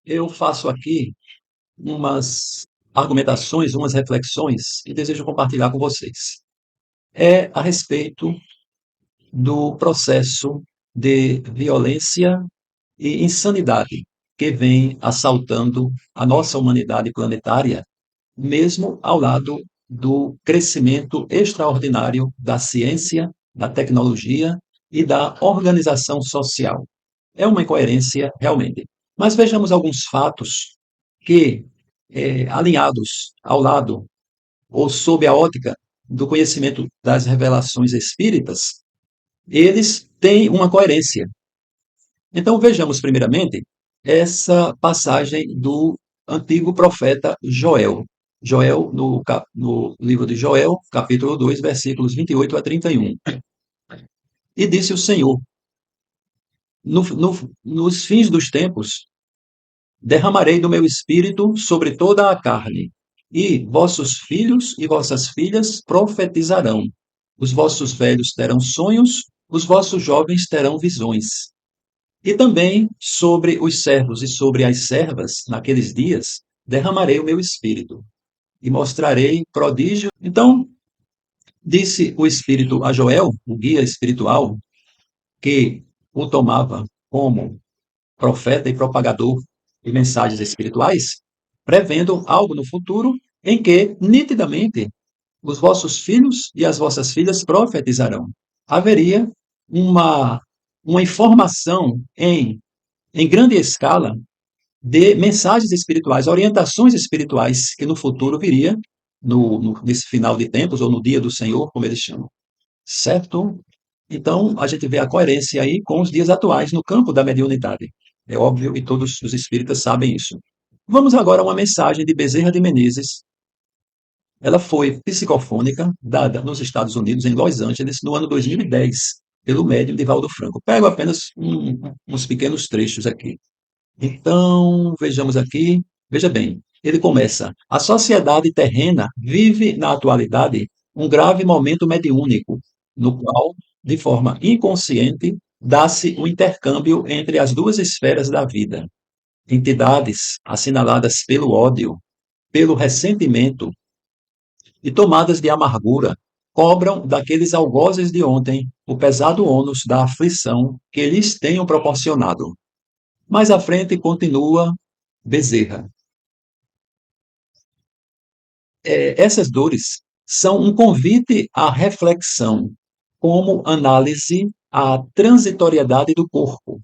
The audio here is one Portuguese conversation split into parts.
eu faço aqui umas argumentações, umas reflexões que desejo compartilhar com vocês. É a respeito do processo de violência e insanidade que vem assaltando a nossa humanidade planetária, mesmo ao lado do crescimento extraordinário da ciência, da tecnologia e da organização social. É uma incoerência realmente. Mas vejamos alguns fatos que, alinhados ao lado ou sob a ótica do conhecimento das revelações espíritas, eles têm uma coerência. Então vejamos primeiramente essa passagem do antigo profeta Joel. Joel, no livro de Joel, capítulo 2, versículos 28 a 31. E disse o Senhor: nos fins dos tempos, derramarei do meu espírito sobre toda a carne, e vossos filhos e vossas filhas profetizarão. Os vossos velhos terão sonhos, os vossos jovens terão visões. E também sobre os servos e sobre as servas, naqueles dias, derramarei o meu espírito e mostrarei prodígio. Então, disse o espírito a Joel, o guia espiritual, que o tomava como profeta e propagador de mensagens espirituais, prevendo algo no futuro em que, nitidamente, os vossos filhos e as vossas filhas profetizarão. Haveria uma, uma informação em grande escala de mensagens espirituais, orientações espirituais que no futuro viria, nesse final de tempos, ou no dia do Senhor, como eles chamam. Certo? Então, a gente vê a coerência aí com os dias atuais no campo da mediunidade. É óbvio e todos os espíritas sabem isso. Vamos agora a uma mensagem de Bezerra de Menezes. Ela foi psicofônica, dada nos Estados Unidos, em Los Angeles, no ano 2010, pelo médium Divaldo Franco. Pego apenas uns pequenos trechos aqui. Então, vejamos aqui. Veja bem, ele começa. A sociedade terrena vive, na atualidade, um grave momento mediúnico, no qual, de forma inconsciente, dá-se o intercâmbio entre as duas esferas da vida. Entidades assinaladas pelo ódio, pelo ressentimento e tomadas de amargura cobram daqueles algozes de ontem o pesado ônus da aflição que lhes tenham proporcionado. Mais à frente continua Bezerra. Essas dores são um convite à reflexão, como análise à transitoriedade do corpo,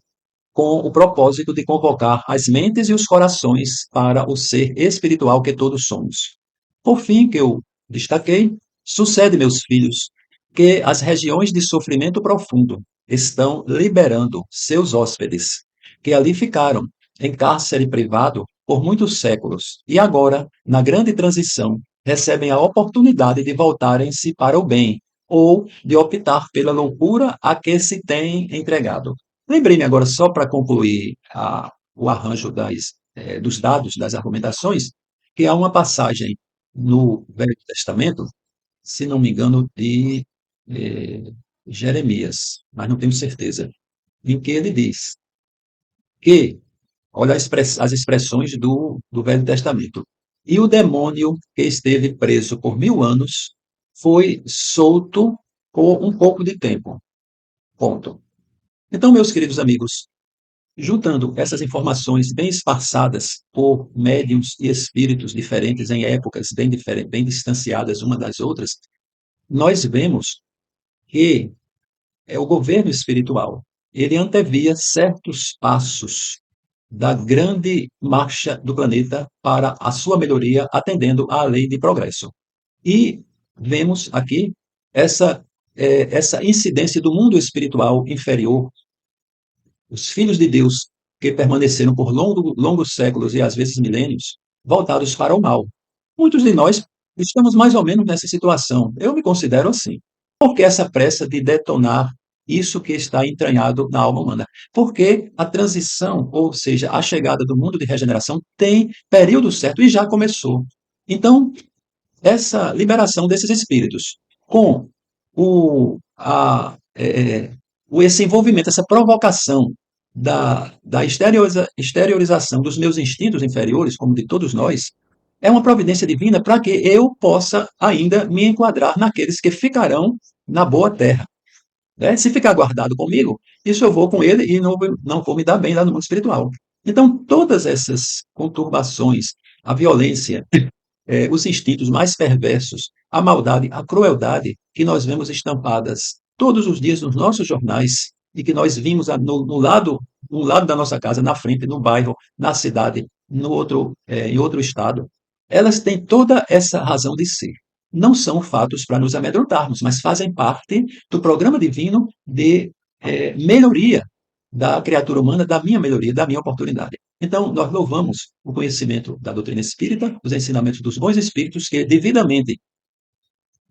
com o propósito de convocar as mentes e os corações para o ser espiritual que todos somos. Por fim, que eu destaquei, sucede, meus filhos, que as regiões de sofrimento profundo estão liberando seus hóspedes, que ali ficaram em cárcere privado por muitos séculos e agora, na grande transição, recebem a oportunidade de voltarem-se para o bem ou de optar pela loucura a que se têm entregado. Lembrei-me agora, só para concluir o arranjo dos dados, das argumentações, que há uma passagem no Velho Testamento, se não me engano, de eh, Jeremias, mas não tenho certeza, em que ele diz que, olha as expressões do Velho Testamento, e o demônio que esteve preso por 1000 anos foi solto por um pouco de tempo. Ponto. Então, meus queridos amigos, juntando essas informações bem esparçadas por médiums e espíritos diferentes em épocas bem diferentes, bem distanciadas uma das outras, nós vemos que o governo espiritual, ele antevia certos passos da grande marcha do planeta para a sua melhoria, atendendo à lei de progresso. E vemos aqui essa, essa incidência do mundo espiritual inferior, os filhos de Deus que permaneceram por longos séculos e às vezes milênios, voltados para o mal. Muitos de nós estamos mais ou menos nessa situação. Eu me considero assim. Por que essa pressa de detonar isso que está entranhado na alma humana? Porque a transição, ou seja, a chegada do mundo de regeneração, tem período certo e já começou. Então, essa liberação desses espíritos, com o, a, esse envolvimento, essa provocação da exteriorização dos meus instintos inferiores, como de todos nós, é uma providência divina para que eu possa ainda me enquadrar naqueles que ficarão na boa terra. Né? Se ficar guardado comigo, isso eu vou com ele e não vou me dar bem lá no mundo espiritual. Então, todas essas conturbações, a violência, os instintos mais perversos, a maldade, a crueldade que nós vemos estampadas todos os dias nos nossos jornais e que nós vimos no lado da nossa casa, na frente, no bairro, na cidade, em outro estado, elas têm toda essa razão de ser. Não são fatos para nos amedrontarmos, mas fazem parte do programa divino de melhoria da criatura humana, da minha melhoria, da minha oportunidade. Então, nós louvamos o conhecimento da doutrina espírita, os ensinamentos dos bons espíritos, que, devidamente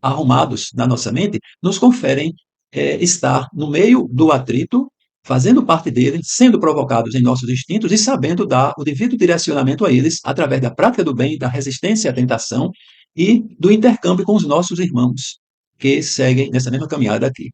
arrumados na nossa mente, nos conferem estar no meio do atrito, fazendo parte dele, sendo provocados em nossos instintos e sabendo dar o devido direcionamento a eles através da prática do bem, da resistência à tentação e do intercâmbio com os nossos irmãos que seguem nessa mesma caminhada aqui.